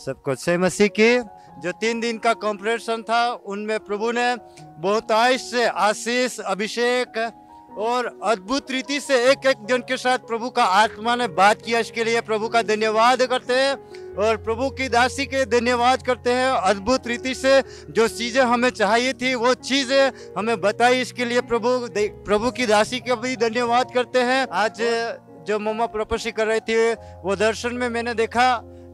सबको जय मसीह की। जो 3 दिन का कॉम्परेशन था उनमें प्रभु ने बहुतायत से आशीष, अभिषेक और अद्भुत रीति से एक एक जन के साथ प्रभु का आत्मा ने बात किया। इसके लिए प्रभु का धन्यवाद करते हैं और प्रभु की दासी के धन्यवाद करते हैं। अद्भुत रीति से जो चीज़ें हमें चाहिए थी वो चीज़ें हमें बताई। इसके लिए प्रभु की दासी का भी धन्यवाद करते हैं। आज जो मम्मा प्रोफेसी कर रही थी वो दर्शन में मैंने देखा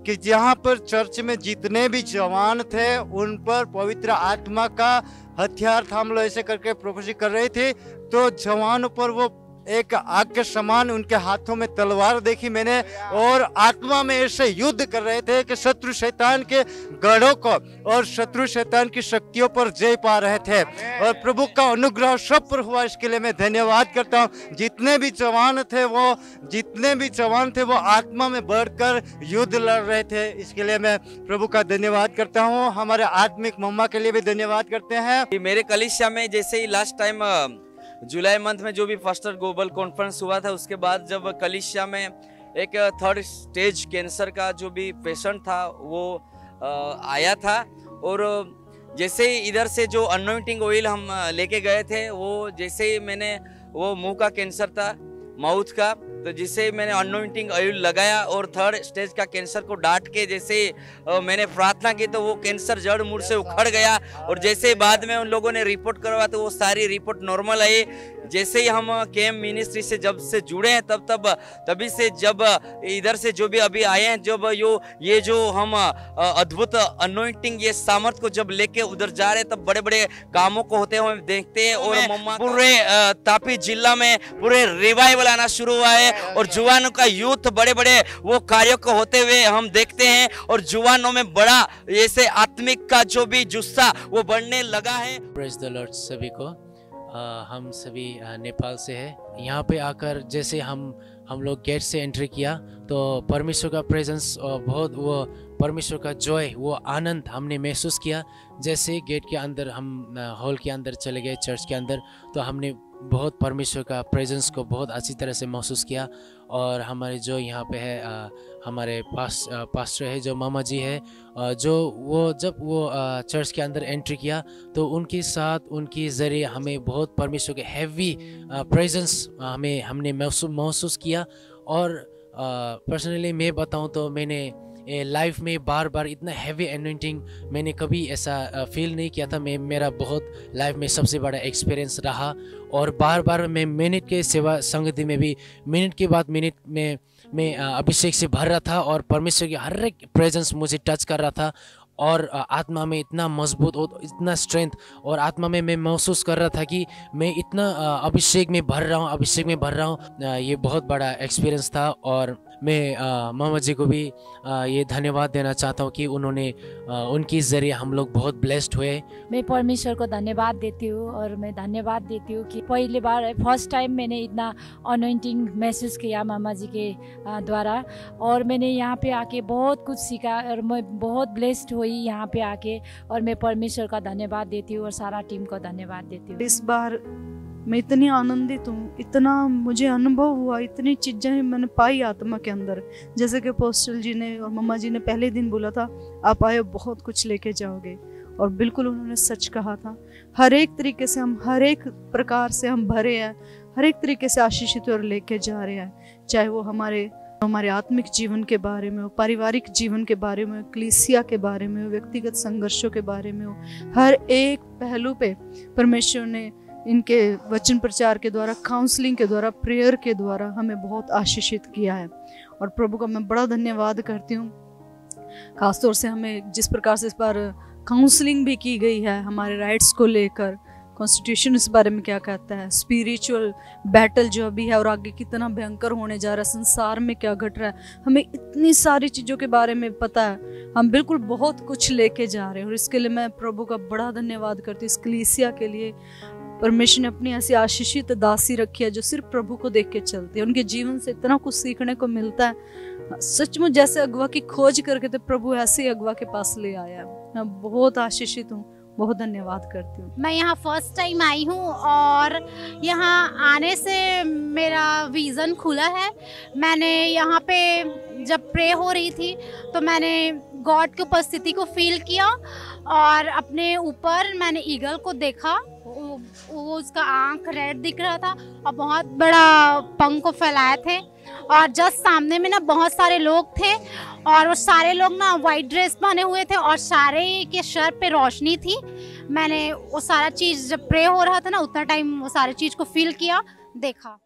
कि जहाँ पर चर्च में जितने भी जवान थे उन पर पवित्र आत्मा का हथियार थाम लो ऐसे करके प्रोफेसी कर रही थी। तो जवानों पर वो एक आग के समान उनके हाथों में तलवार देखी मैंने और आत्मा में ऐसे युद्ध कर रहे थे कि शत्रु शैतान के गढ़ों को और शत्रु शैतान की शक्तियों पर जय पा रहे थे और प्रभु का अनुग्रह सब पर हुआ। इसके लिए मैं धन्यवाद करता हूँ। जितने भी जवान थे वो आत्मा में बढ़कर युद्ध लड़ रहे थे। इसके लिए मैं प्रभु का धन्यवाद करता हूँ। हमारे आत्मिक मम्मा के लिए भी धन्यवाद करते हैं। मेरे कलीसिया में जैसे ही लास्ट टाइम जुलाई मंथ में जो भी फर्स्ट ग्लोबल कॉन्फ्रेंस हुआ था, उसके बाद जब कलीसिया में एक 3rd स्टेज कैंसर का जो भी पेशेंट था वो आया था और जैसे ही इधर से जो अनॉइंटिंग ऑयल हम लेके गए थे वो जैसे ही मैंने वो मुंह का कैंसर था, माउथ का, तो जिससे मैंने अनॉइंटिंग ऑयल लगाया और 3rd स्टेज का कैंसर को डांट के जैसे मैंने प्रार्थना की तो वो कैंसर जड़ मूल से उखड़ गया और जैसे बाद में उन लोगों ने रिपोर्ट करवाया तो वो सारी रिपोर्ट नॉर्मल आई। जैसे ही हम केएम मिनिस्ट्री से जब से जुड़े हैं तभी से जब इधर से जो भी अभी आए हैं, जब ये जो हम अद्भुत अनॉइंटिंग ये सामर्थ को जब लेके उधर जा रहे हैं तब बड़े बड़े कामों को होते हुए देखते हैं और मम्मा पूरे तापी जिला में पूरे रिवाइवल आना शुरू हुआ है और जुवानों का यूथ बड़े बड़े वो कार्यों को होते हुए हम देखते हैं और जुवानों में बड़ा ऐसे आत्मिक का जो भी जुस्सा वो बढ़ने लगा है। प्रेज द लॉर्ड सभी को। हम सभी नेपाल से हैं। यहाँ पे आकर जैसे हम लोग गेट से एंट्री किया तो परमेश्वर का प्रेजेंस और बहुत वो परमेश्वर का जॉय, वो आनंद हमने महसूस किया। जैसे गेट के अंदर हम हॉल के अंदर चले गए, चर्च के अंदर, तो हमने बहुत परमेश्वर का प्रेजेंस को बहुत अच्छी तरह से महसूस किया। और हमारे जो यहाँ पे है हमारे पास्टर है जो मामा जी है, जब वो चर्च के अंदर एंट्री किया तो उनके साथ उनके ज़रिए हमें बहुत परमेश्वर के हैवी प्रेजेंस हमने महसूस किया। और पर्सनली मैं बताऊं तो मैंने लाइफ में बार बार इतना हैवी एनॉइंटिंग मैंने कभी ऐसा फील नहीं किया था। मेरा बहुत लाइफ में सबसे बड़ा एक्सपीरियंस रहा और बार बार मैं मिनट के सेवा संगति में भी मिनट के बाद मिनट में मैं अभिषेक से भर रहा था और परमेश्वर की हर एक प्रेजेंस मुझे टच कर रहा था और आत्मा में इतना मजबूत और इतना स्ट्रेंथ और आत्मा में मैं महसूस कर रहा था कि मैं इतना अभिषेक में भर रहा हूँ। ये बहुत बड़ा एक्सपीरियंस था और मैं मामा जी को भी ये धन्यवाद देना चाहता हूँ कि उन्होंने उनके ज़रिए हम लोग बहुत ब्लेस्ड हुए। मैं परमेश्वर को धन्यवाद देती हूँ और मैं धन्यवाद देती हूँ कि पहली बार फर्स्ट टाइम मैंने इतना अनॉइंटिंग महसूस किया मामा जी के द्वारा और मैंने यहाँ पे आके बहुत कुछ सीखा और मैं बहुत ब्लेस्ड हुई यहाँ पे आके और मैं परमेश्वर का धन्यवाद देती हूँ और सारा टीम को धन्यवाद देती हूँ। इस बार मैं इतनी आनंदित हूँ, इतना मुझे अनुभव हुआ, इतनी चीज़ें मैंने पाई आत्मा के अंदर। जैसे कि पोस्टल जी ने और मम्मा जी ने पहले दिन बोला था आप आए बहुत कुछ लेके जाओगे और बिल्कुल उन्होंने सच कहा था। हर एक तरीके से हम हर एक प्रकार से हम भरे हैं, हर एक तरीके से आशीषित और लेके जा रहे हैं, चाहे वो हमारे आत्मिक जीवन के बारे में हो, पारिवारिक जीवन के बारे में हो, कलीसिया के बारे में हो, व्यक्तिगत संघर्षों के बारे में हो। हर एक पहलू पे परमेश्वर ने इनके वचन प्रचार के द्वारा, काउंसलिंग के द्वारा, प्रेयर के द्वारा हमें बहुत आशीषित किया है और प्रभु का मैं बड़ा धन्यवाद करती हूँ। खासतौर से हमें जिस प्रकार से इस बार काउंसलिंग भी की गई है हमारे राइट्स को लेकर, कॉन्स्टिट्यूशन इस बारे में क्या कहता है, स्पिरिचुअल बैटल जो अभी है और आगे कितना भयंकर होने जा रहा है, संसार में क्या घट रहा है, हमें इतनी सारी चीज़ों के बारे में पता है। हम बिल्कुल बहुत कुछ लेके जा रहे हैं और इसके लिए मैं प्रभु का बड़ा धन्यवाद करती हूँ। इस कलीसिया के लिए परमेश्वर ने अपनी ऐसी आशीषित दासी रखी है जो सिर्फ प्रभु को देख के चलती है। उनके जीवन से इतना कुछ सीखने को मिलता है। सचमुच जैसे अगवा की खोज करके तो प्रभु ऐसे ही अगवा के पास ले आया है। मैं बहुत आशीषित हूँ, बहुत धन्यवाद करती हूँ। मैं यहाँ फर्स्ट टाइम आई हूँ और यहाँ आने से मेरा विज़न खुला है। मैंने यहाँ पे जब प्रे हो रही थी तो मैंने गॉड की उपस्थिति को फील किया और अपने ऊपर मैंने ईगल को देखा। वो उसका आंख रेड दिख रहा था और बहुत बड़ा पंख को फैलाए थे और जस्ट सामने में ना बहुत सारे लोग थे और वो सारे लोग ना वाइट ड्रेस पहने हुए थे और सारे के सर पे रोशनी थी। मैंने वो सारा चीज़ जब प्रे हो रहा था ना उतना टाइम वो सारी चीज़ को फील किया, देखा।